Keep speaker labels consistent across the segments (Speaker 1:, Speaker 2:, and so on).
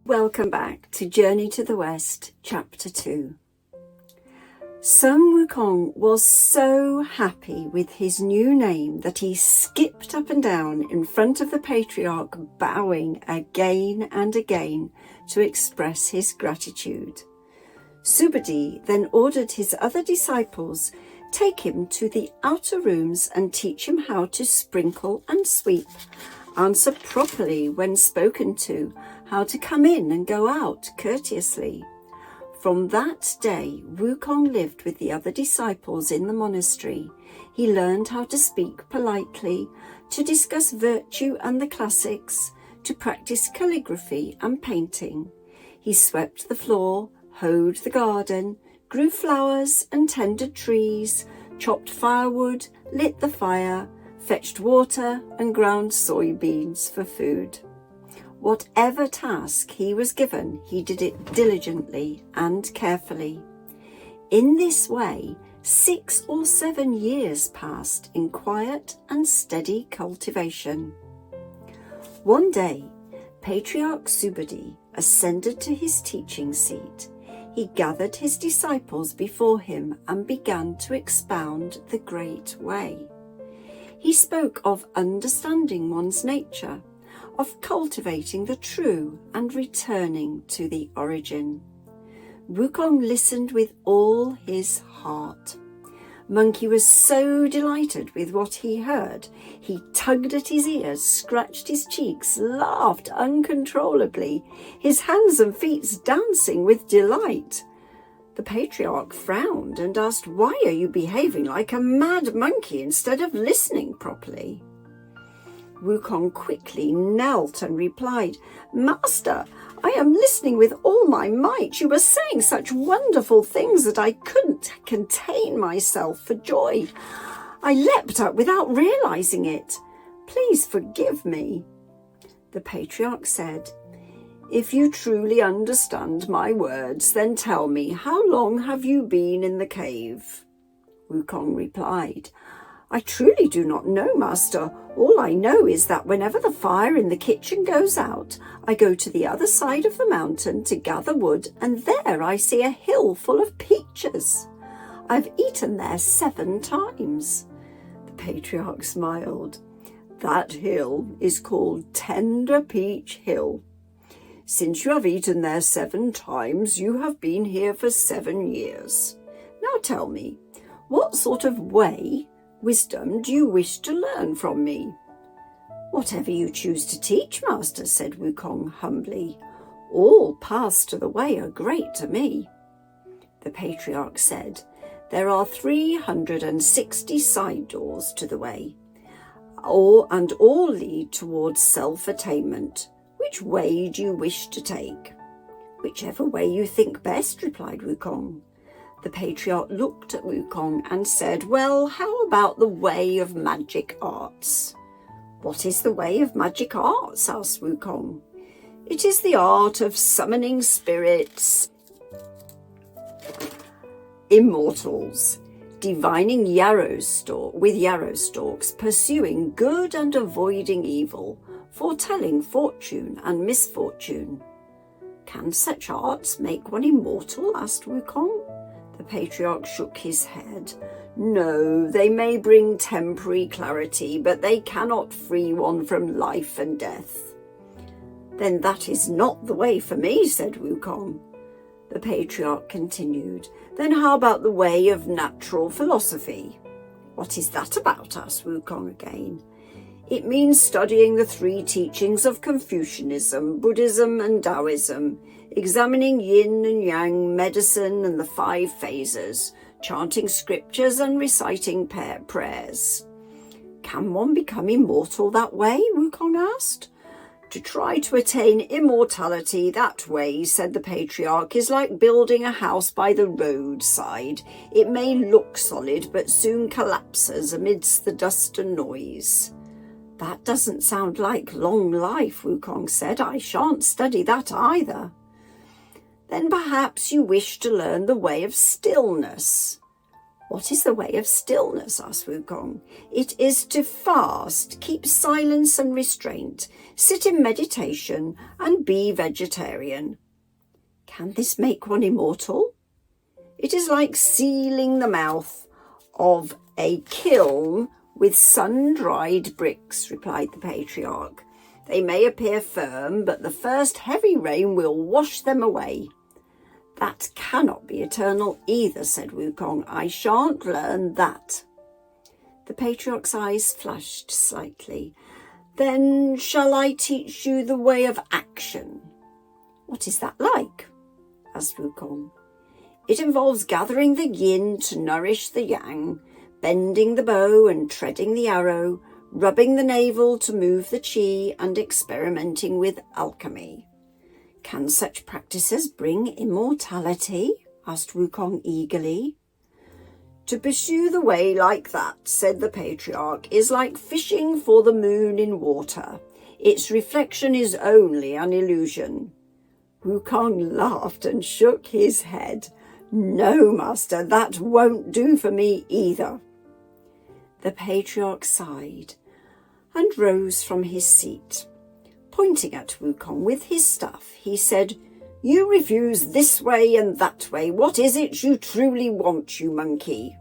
Speaker 1: Welcome back to Journey to the West, Chapter 2. Sun Wukong was so happy with his new name that he skipped up and down in front of the Patriarch, bowing again and again to express his gratitude. Subodhi then ordered his other disciples take him to the outer rooms and teach him how to sprinkle and sweep, answer properly when spoken to, how to come in and go out courteously. From that day, Wukong lived with the other disciples in the monastery. He learned how to speak politely, to discuss virtue and the classics, to practice calligraphy and painting. He swept the floor, hoed the garden, grew flowers and tended trees, chopped firewood, lit the fire, fetched water and ground soybeans for food. Whatever task he was given, he did it diligently and carefully. In this way, 6 or 7 years passed in quiet and steady cultivation. One day, Patriarch Subodhi ascended to his teaching seat. He gathered his disciples before him and began to expound the Great Way. He spoke of understanding one's nature, of cultivating the true and returning to the origin. Wukong listened with all his heart. Monkey was so delighted with what he heard. He tugged at his ears, scratched his cheeks, laughed uncontrollably, his hands and feet dancing with delight. The Patriarch frowned and asked, "Why are you behaving like a mad monkey instead of listening properly?" Wukong quickly knelt and replied, "Master, I am listening with all my might. You were saying such wonderful things that I couldn't contain myself for joy. I leapt up without realizing it. Please forgive me." The Patriarch said, "If you truly understand my words, then tell me, how long have you been in the cave?" Wukong replied, "I truly do not know, Master. All I know is that whenever the fire in the kitchen goes out, I go to the other side of the mountain to gather wood, and there I see a hill full of peaches. I've eaten there 7 times. The Patriarch smiled. "That hill is called Tender Peach Hill. Since you have eaten there 7 times, you have been here for 7 years. Now tell me, what sort of wisdom do you wish to learn from me?" "Whatever you choose to teach, Master," said Wukong humbly. "All paths to the way are great to me." The Patriarch said, "There are 360 side doors to the way, and all lead towards self-attainment. Which way do you wish to take?" "Whichever way you think best," replied Wukong. The Patriarch looked at Wukong and said, "Well, how about the way of magic arts?" "What is the way of magic arts?" asked Wukong. "It is the art of summoning spirits, immortals, divining with yarrow stalks, pursuing good and avoiding evil, foretelling fortune and misfortune." "Can such arts make one immortal?" asked Wukong. The Patriarch shook his head. "No, they may bring temporary clarity, but they cannot free one from life and death." "Then that is not the way for me," said Wukong. The Patriarch continued, "Then how about the way of natural philosophy?" "What is that about?" asked Wukong again. "It means studying the 3 teachings of Confucianism, Buddhism and Taoism, examining yin and yang, medicine and the 5 phases, chanting scriptures and reciting prayers." "Can one become immortal that way?" Wukong asked. "To try to attain immortality that way," said the Patriarch, "is like building a house by the roadside. It may look solid, but soon collapses amidst the dust and noise." "That doesn't sound like long life," Wukong said. "I shan't study that either." "Then perhaps you wish to learn the way of stillness." "What is the way of stillness?" asked Wukong. "It is to fast, keep silence and restraint, sit in meditation, and be vegetarian." "Can this make one immortal?" "It is like sealing the mouth of a kiln with sun-dried bricks," replied the Patriarch. "They may appear firm, but the first heavy rain will wash them away." "That cannot be eternal either," said Wukong. "I shan't learn that." The Patriarch's eyes flashed slightly. "Then shall I teach you the way of action?" "What is that like?" asked Wukong. "It involves gathering the yin to nourish the yang, bending the bow and treading the arrow, rubbing the navel to move the qi, and experimenting with alchemy." "Can such practices bring immortality?" asked Wukong eagerly. "To pursue the way like that," said the Patriarch, "is like fishing for the moon in water. Its reflection is only an illusion." Wukong laughed and shook his head. "No, Master, that won't do for me either." The Patriarch sighed and rose from his seat. Pointing at Wukong with his staff, he said, "You refuse this way and that way. What is it you truly want, you monkey?"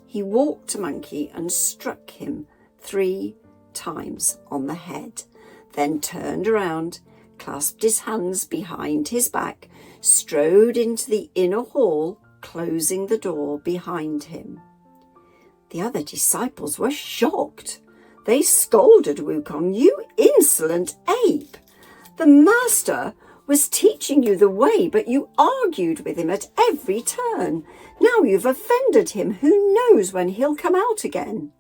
Speaker 1: He walked to Monkey and struck him 3 times on the head, then turned around, clasped his hands behind his back, strode into the inner hall, closing the door behind him. The other disciples were shocked. They scolded Wukong. "You insolent ape! The Master was teaching you the way, but you argued with him at every turn. Now you've offended him. Who knows when he'll come out again?"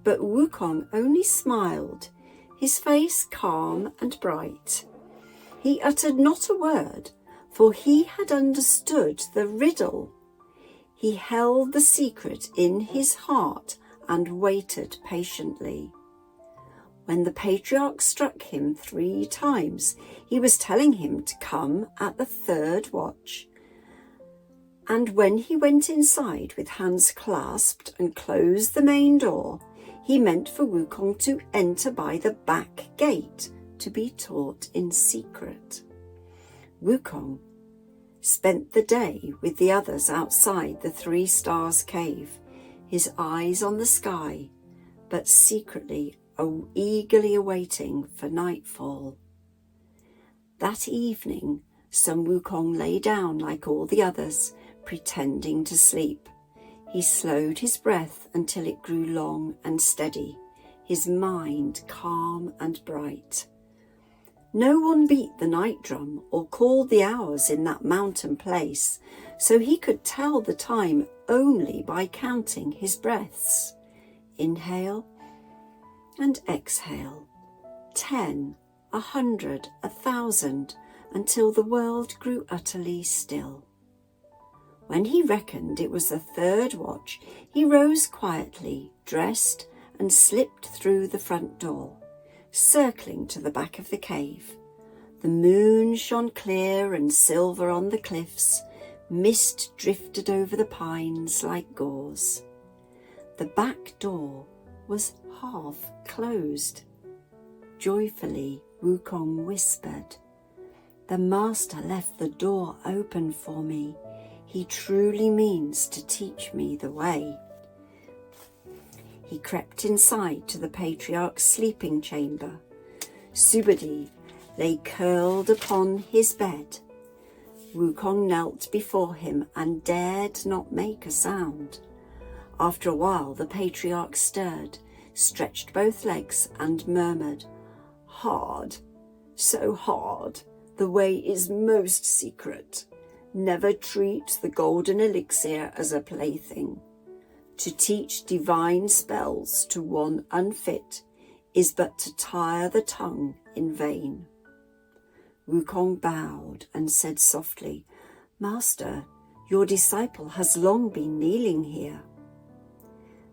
Speaker 1: But Wukong only smiled, his face calm and bright. He uttered not a word, for he had understood the riddle. He held the secret in his heart and waited patiently. When the Patriarch struck him 3 times, he was telling him to come at the 3rd watch. And when he went inside with hands clasped and closed the main door, he meant for Wukong to enter by the back gate to be taught in secret. Wukong spent the day with the others outside the 3 Stars cave, his eyes on the sky, but secretly eagerly awaiting for nightfall. That evening, Sun Wukong lay down like all the others, pretending to sleep. He slowed his breath until it grew long and steady, his mind calm and bright. No one beat the night drum or called the hours in that mountain place, so he could tell the time only by counting his breaths. Inhale and exhale. 10, 100, 1,000, until the world grew utterly still. When he reckoned it was the 3rd watch, he rose quietly, dressed, and slipped through the front door, circling to the back of the cave. The moon shone clear and silver on the cliffs. Mist drifted over the pines like gauze. The back door was half closed. Joyfully, Wukong whispered, "The Master left the door open for me. He truly means to teach me the way." He crept inside to the Patriarch's sleeping chamber. Subodhi lay curled upon his bed. Wukong knelt before him and dared not make a sound. After a while, the Patriarch stirred, stretched both legs, and murmured, "Hard, so hard. The way is most secret. Never treat the golden elixir as a plaything. To teach divine spells to one unfit is but to tire the tongue in vain." Wukong bowed and said softly, "Master, your disciple has long been kneeling here."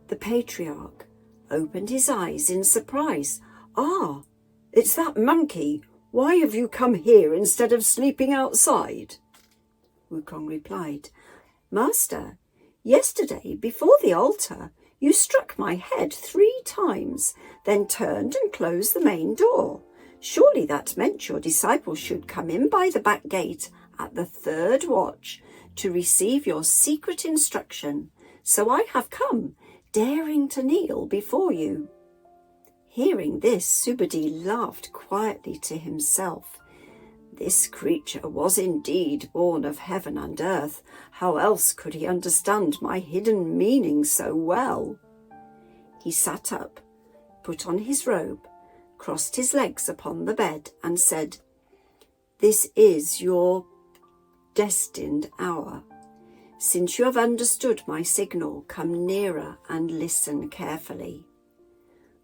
Speaker 1: The Patriarch opened his eyes in surprise. "Ah, it's that monkey. Why have you come here instead of sleeping outside?" Wukong replied, "Master, Yesterday, before the altar, you struck my head 3 times, then turned and closed the main door. Surely that meant your disciples should come in by the back gate at the 3rd watch to receive your secret instruction. So I have come, daring to kneel before you." Hearing this, Subodhi laughed quietly to himself. This creature was indeed born of heaven and earth. How else could he understand my hidden meaning so well? He sat up, put on his robe, crossed his legs upon the bed, and said, "This is your destined hour. Since you have understood my signal, come nearer and listen carefully."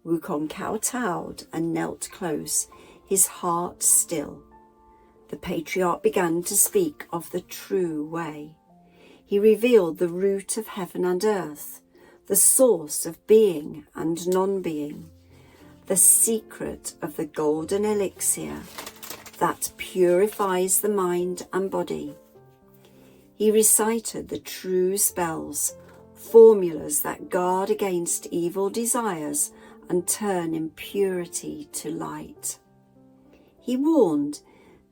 Speaker 1: Wukong kowtowed and knelt close, his heart still. The Patriarch began to speak of the true way. He revealed the root of heaven and earth, the source of being and non-being, the secret of the golden elixir that purifies the mind and body. He recited the true spells, formulas that guard against evil desires and turn impurity to light. He warned,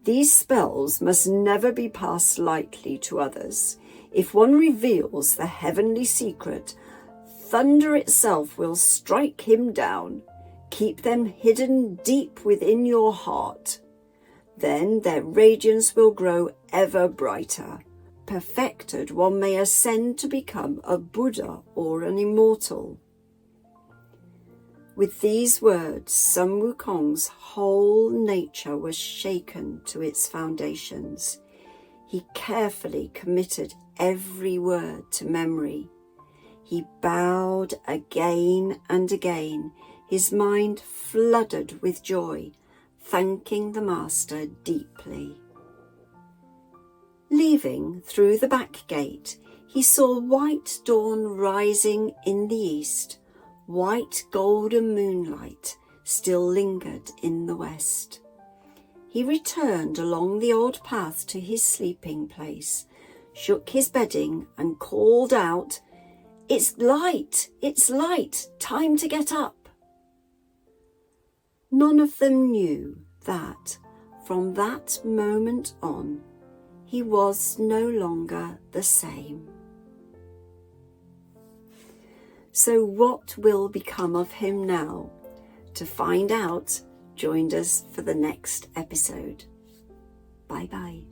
Speaker 1: these spells must never be passed lightly to others. If one reveals the heavenly secret, thunder itself will strike him down. Keep them hidden deep within your heart. Then their radiance will grow ever brighter. Perfected, one may ascend to become a Buddha or an immortal. With these words, Sun Wukong's whole nature was shaken to its foundations. He carefully committed every word to memory. He bowed again and again, his mind flooded with joy, thanking the Master deeply. Leaving through the back gate, he saw white dawn rising in the east. White golden moonlight still lingered in the west. He returned along the old path to his sleeping place, shook his bedding and called out, "It's light, time to get up." None of them knew that from that moment on, he was no longer the same. So what will become of him now? To find out, join us for the next episode. Bye-bye.